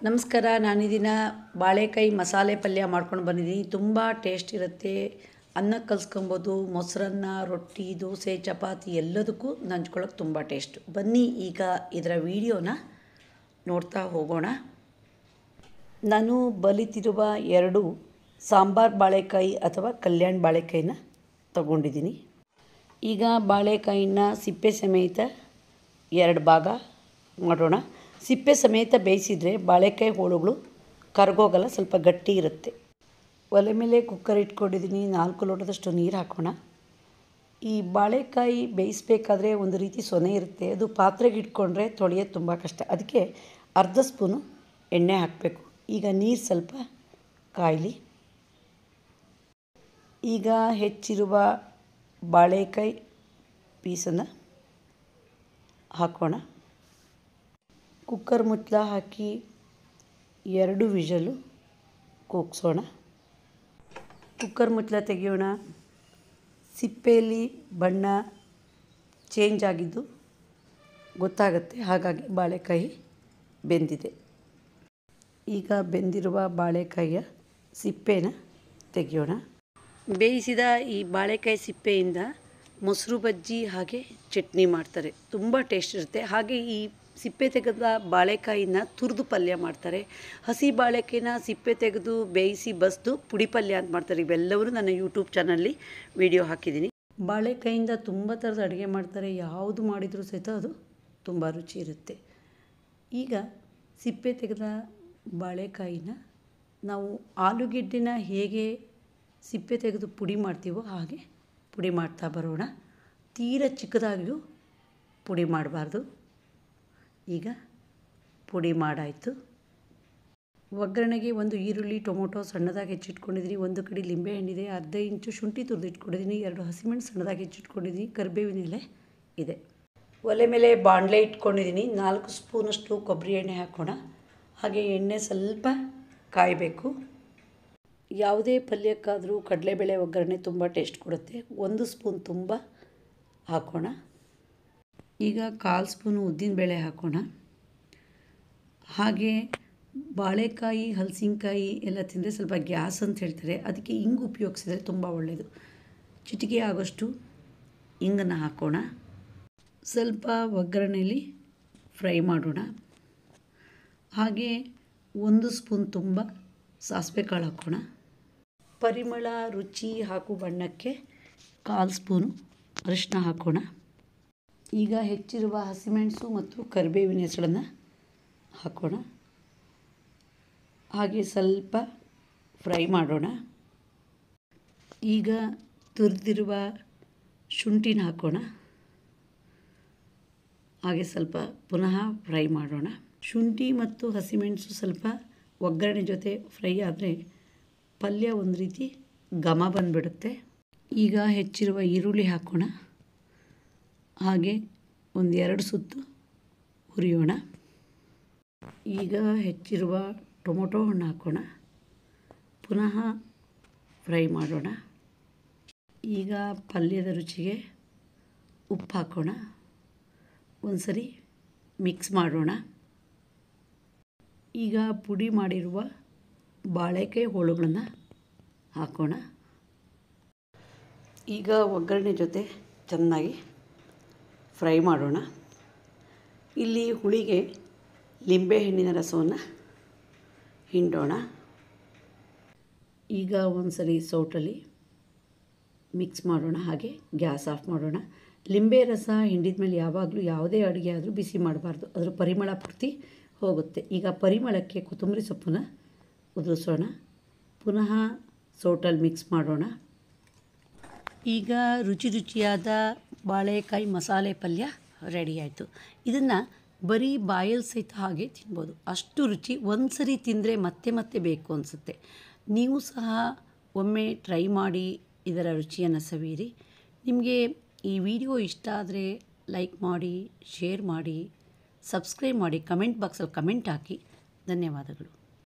ನಮಸ್ಕಾರ. ನಾನಿದಿನ ಬಾಳೆಕಾಯಿ ಮಸಾಲೆ ಪಲ್ಯ ಮಾಡ್ಕೊಂಡು ಬಂದಿದ್ದೀನಿ. ತುಂಬ ಟೇಸ್ಟ್ ಇರುತ್ತೆ. ಅನ್ನಕ್ಕೆ ಕಲಿಸ್ಕೊಬೋದು, ಮೊಸರನ್ನ, ರೊಟ್ಟಿ, ದೋಸೆ, ಚಪಾತಿ ಎಲ್ಲದಕ್ಕೂ ನಂಚ್ಕೊಳ್ಳೋಕೆ ತುಂಬ ಟೇಸ್ಟು. ಬನ್ನಿ ಈಗ ಇದರ ವಿಡಿಯೋನ ನೋಡ್ತಾ ಹೋಗೋಣ. ನಾನು ಬಲಿತಿರುವ 2 ಸಾಂಬಾರು ಬಾಳೆಕಾಯಿ ಅಥವಾ ಕಲ್ಯಾಣ ಬಾಳೆಕಾಯಿನ ತಗೊಂಡಿದ್ದೀನಿ. ಈಗ ಬಾಳೆಕಾಯಿನ ಸಿಪ್ಪೆ ಸಮೇತ 2 ಭಾಗ ಮಾಡೋಣ. ಸಿಪ್ಪೆ ಸಮೇತ ಬೇಯಿಸಿದರೆ ಬಾಳೆಕಾಯಿ ಹೋಳುಗಳು ಕರಗೋಗಲ್ಲ, ಸ್ವಲ್ಪ ಗಟ್ಟಿ ಇರುತ್ತೆ. ಒಲೆ ಮೇಲೆ ಕುಕ್ಕರ್ ಇಟ್ಕೊಂಡಿದ್ದೀನಿ. 4 ಲೋಟದಷ್ಟು ನೀರು ಹಾಕೋಣ. ಈ ಬಾಳೆಕಾಯಿ ಬೇಯಿಸಬೇಕಾದ್ರೆ ಒಂದು ರೀತಿ ಸೊನೆ ಇರುತ್ತೆ, ಅದು ಪಾತ್ರೆಗೆ ಇಟ್ಕೊಂಡ್ರೆ ತೊಳೆಯೋದು ತುಂಬ ಕಷ್ಟ. ಅದಕ್ಕೆ ಅರ್ಧ ಸ್ಪೂನು ಎಣ್ಣೆ ಹಾಕಬೇಕು. ಈಗ ನೀರು ಸ್ವಲ್ಪ ಕಾಯಲಿ. ಈಗ ಹೆಚ್ಚಿರುವ ಬಾಳೆಕಾಯಿ ಪೀಸನ್ನು ಹಾಕೋಣ. ಕುಕ್ಕರ್ ಮುಚ್ಚಳ ಹಾಕಿ 2 ವಿಷಲು ಕೂಗಿಸೋಣ. ಕುಕ್ಕರ್ ಮುಚ್ಚಳ ತೆಗೆಯೋಣ. ಸಿಪ್ಪೆಯಲ್ಲಿ ಬಣ್ಣ ಚೇಂಜ್ ಆಗಿದ್ದು ಗೊತ್ತಾಗುತ್ತೆ, ಹಾಗಾಗಿ ಬಾಳೆಕಾಯಿ ಬೆಂದಿದೆ. ಈಗ ಬೆಂದಿರುವ ಬಾಳೆಕಾಯಿಯ ಸಿಪ್ಪೆನ ತೆಗೆಯೋಣ. ಬೇಯಿಸಿದ ಈ ಬಾಳೆಕಾಯಿ ಸಿಪ್ಪೆಯಿಂದ ಮೊಸರು ಬಜ್ಜಿ ಹಾಗೆ ಚಟ್ನಿ ಮಾಡ್ತಾರೆ, ತುಂಬ ಟೇಸ್ಟ್ ಇರುತ್ತೆ. ಹಾಗೆ ಈ ಸಿಪ್ಪೆ ತೆಗೆದ ಬಾಳೆಕಾಯಿನ ತುರಿದು ಪಲ್ಯ ಮಾಡ್ತಾರೆ. ಹಸಿ ಬಾಳೆಕಾಯಿನ ಸಿಪ್ಪೆ ತೆಗೆದು ಬೇಯಿಸಿ ಬಸ್ದು ಪುಡಿ ಪಲ್ಯ ಅಂತ ಮಾಡ್ತಾರೆ. ಇವೆಲ್ಲವೂ ನನ್ನ ಯೂಟ್ಯೂಬ್ ಚಾನಲಲ್ಲಿ ವಿಡಿಯೋ ಹಾಕಿದ್ದೀನಿ. ಬಾಳೆಕಾಯಿಯಿಂದ ತುಂಬ ಥರದ ಅಡುಗೆ ಮಾಡ್ತಾರೆ. ಯಾವುದು ಮಾಡಿದರೂ ಸಹಿತ ಅದು ತುಂಬ ರುಚಿ ಇರುತ್ತೆ. ಈಗ ಸಿಪ್ಪೆ ತೆಗೆದ ಬಾಳೆಕಾಯಿನ ನಾವು ಆಲೂಗೆಡ್ಡೆನ ಹೇಗೆ ಸಿಪ್ಪೆ ತೆಗೆದು ಪುಡಿ ಮಾಡ್ತೀವೋ ಹಾಗೆ ಪುಡಿ ಮಾಡ್ತಾ ಬರೋಣ. ತೀರ ಚಿಕ್ಕದಾಗಿಯೂ ಪುಡಿ ಮಾಡಬಾರ್ದು. ಈಗ ಪುಡಿ ಮಾಡಾಯಿತು. ಒಗ್ಗರಣೆಗೆ 1 ಈರುಳ್ಳಿ, ಟೊಮೊಟೊ ಸಣ್ಣದಾಗಿ ಹೆಚ್ಚಿಟ್ಕೊಂಡಿದ್ದೀನಿ. 1 ಕಡೆ ಲಿಂಬೆ ಹಣ್ಣಿದೆ. ಅರ್ಧ ಇಂಚು ಶುಂಠಿ ತುರಿದಿಟ್ಕೊಂಡಿದ್ದೀನಿ. 2 ಹಸಿಮೆಣಸು ಸಣ್ಣದಾಗಿ ಹೆಚ್ಚಿಟ್ಕೊಂಡಿದ್ದೀನಿ. ಕರಿಬೇವಿನ ಎಲೆ ಇದೆ. ಒಲೆ ಮೇಲೆ ಬಾಣಲೆ ಇಟ್ಕೊಂಡಿದ್ದೀನಿ. 4 ಸ್ಪೂನಷ್ಟು ಕೊಬ್ಬರಿ ಎಣ್ಣೆ ಹಾಕೋಣ. ಹಾಗೆ ಎಣ್ಣೆ ಸ್ವಲ್ಪ ಕಾಯಬೇಕು. ಯಾವುದೇ ಪಲ್ಯಕ್ಕಾದರೂ ಕಡಲೆಬೇಳೆ ಒಗ್ಗರಣೆ ತುಂಬ ಟೇಸ್ಟ್ ಕೊಡುತ್ತೆ. 1 ಸ್ಪೂನ್ ತುಂಬ ಹಾಕೋಣ. ಈಗ 1/4 ಸ್ಪೂನು ಉದ್ದಿನಬೇಳೆ ಹಾಕೋಣ. ಹಾಗೆ ಬಾಳೆಕಾಯಿ, ಹಲಸಿನಕಾಯಿ ಎಲ್ಲ ತಿಂದರೆ ಸ್ವಲ್ಪ ಗ್ಯಾಸ್ ಅಂತ ಹೇಳ್ತಾರೆ, ಅದಕ್ಕೆ ಇಂಗು ಉಪಯೋಗಿಸಿದ್ರೆ ತುಂಬ ಒಳ್ಳೆಯದು. ಚಿಟಿಕೆ ಆಗೋಷ್ಟು ಇಂಗನ್ನು ಹಾಕೋಣ. ಸ್ವಲ್ಪ ಒಗ್ಗರಣೆಯಲ್ಲಿ ಫ್ರೈ ಮಾಡೋಣ. ಹಾಗೆ 1 ಸ್ಪೂನ್ ತುಂಬ ಸಾಸಿವೆ ಕಾಳು ಹಾಕೋಣ. ಪರಿಮಳ, ರುಚಿ ಹಾಗೂ ಬಣ್ಣಕ್ಕೆ 1/4 ಸ್ಪೂನು ಅರಿಶಿನ ಹಾಕೋಣ. ಈಗ ಹೆಚ್ಚಿರುವ ಹಸಿಮೆಣಸು ಮತ್ತು ಕರಿಬೇವಿನ ಹೆಸಳನ್ನು ಹಾಕೋಣ. ಹಾಗೆ ಸ್ವಲ್ಪ ಫ್ರೈ ಮಾಡೋಣ. ಈಗ ತುರಿದಿರುವ ಶುಂಠಿನ ಹಾಕೋಣ. ಹಾಗೆ ಸ್ವಲ್ಪ ಪುನಃ ಫ್ರೈ ಮಾಡೋಣ. ಶುಂಠಿ ಮತ್ತು ಹಸಿಮೆಣಸು ಸ್ವಲ್ಪ ಒಗ್ಗರಣೆ ಜೊತೆ ಫ್ರೈ ಆದರೆ ಪಲ್ಯ ಒಂದು ರೀತಿ ಘಮ ಬಂದುಬಿಡುತ್ತೆ. ಈಗ ಹೆಚ್ಚಿರುವ ಈರುಳ್ಳಿ ಹಾಕೋಣ. ಹಾಗೆ 1-2 ಸುತ್ತು ಹುರಿಯೋಣ. ಈಗ ಹೆಚ್ಚಿರುವ ಟೊಮೊಟೊ ಹಣ್ಣು ಹಾಕೋಣ. ಪುನಃ ಫ್ರೈ ಮಾಡೋಣ. ಈಗ ಪಲ್ಯದ ರುಚಿಗೆ ಉಪ್ಪು ಹಾಕೋಣ. ಒಂದು ಸರಿ ಮಿಕ್ಸ್ ಮಾಡೋಣ. ಈಗ ಪುಡಿ ಮಾಡಿರುವ ಬಾಳೆಕಾಯಿ ಹೋಳುಗಳನ್ನು ಹಾಕೋಣ. ಈಗ ಒಗ್ಗರಣೆ ಜೊತೆ ಚೆನ್ನಾಗಿ ಫ್ರೈ ಮಾಡೋಣ. ಇಲ್ಲಿ ಹುಳಿಗೆ ಲಿಂಬೆಹಣ್ಣಿನ ರಸವನ್ನು ಹಿಂಡೋಣ. ಈಗ ಒಂದು ಸರಿ ಸೌಟಲ್ಲಿ ಮಿಕ್ಸ್ ಮಾಡೋಣ. ಹಾಗೆ ಗ್ಯಾಸ್ ಆಫ್ ಮಾಡೋಣ. ಲಿಂಬೆ ರಸ ಹಿಂಡಿದ ಮೇಲೆ ಯಾವಾಗಲೂ ಯಾವುದೇ ಅಡುಗೆ ಆದರೂ ಬಿಸಿ ಮಾಡಬಾರ್ದು, ಅದರ ಪರಿಮಳ ಪೂರ್ತಿ ಹೋಗುತ್ತೆ. ಈಗ ಪರಿಮಳಕ್ಕೆ ಕೊತ್ತಂಬರಿ ಸೊಪ್ಪನ್ನು ಉದುರಿಸೋಣ. ಪುನಃ ಸೌಟಲ್ಲಿ ಮಿಕ್ಸ್ ಮಾಡೋಣ. ಈಗ ರುಚಿಯಾದ ಬಾಳೆಕಾಯಿ ಮಸಾಲೆ ಪಲ್ಯ ರೆಡಿ ಆಯಿತು. ಇದನ್ನು ಬರೀ ಬಾಯಲ್ಲಿ ಸಹಿತ ಹಾಗೆ ತಿನ್ಬೋದು, ಅಷ್ಟು ರುಚಿ. ಒಂದು ಸರಿ ತಿಂದರೆ ಮತ್ತೆ ಮತ್ತೆ ಬೇಕು ಅನಿಸುತ್ತೆ. ನೀವು ಸಹ ಒಮ್ಮೆ ಟ್ರೈ ಮಾಡಿ ಇದರ ರುಚಿಯನ್ನು ಸವಿಯಿರಿ. ನಿಮಗೆ ಈ ವಿಡಿಯೋ ಇಷ್ಟ ಆದರೆ ಲೈಕ್ ಮಾಡಿ, ಶೇರ್ ಮಾಡಿ, ಸಬ್ಸ್ಕ್ರೈಬ್ ಮಾಡಿ, ಕಮೆಂಟ್ ಬಾಕ್ಸಲ್ಲಿ ಕಮೆಂಟ್ ಹಾಕಿ. ಧನ್ಯವಾದಗಳು.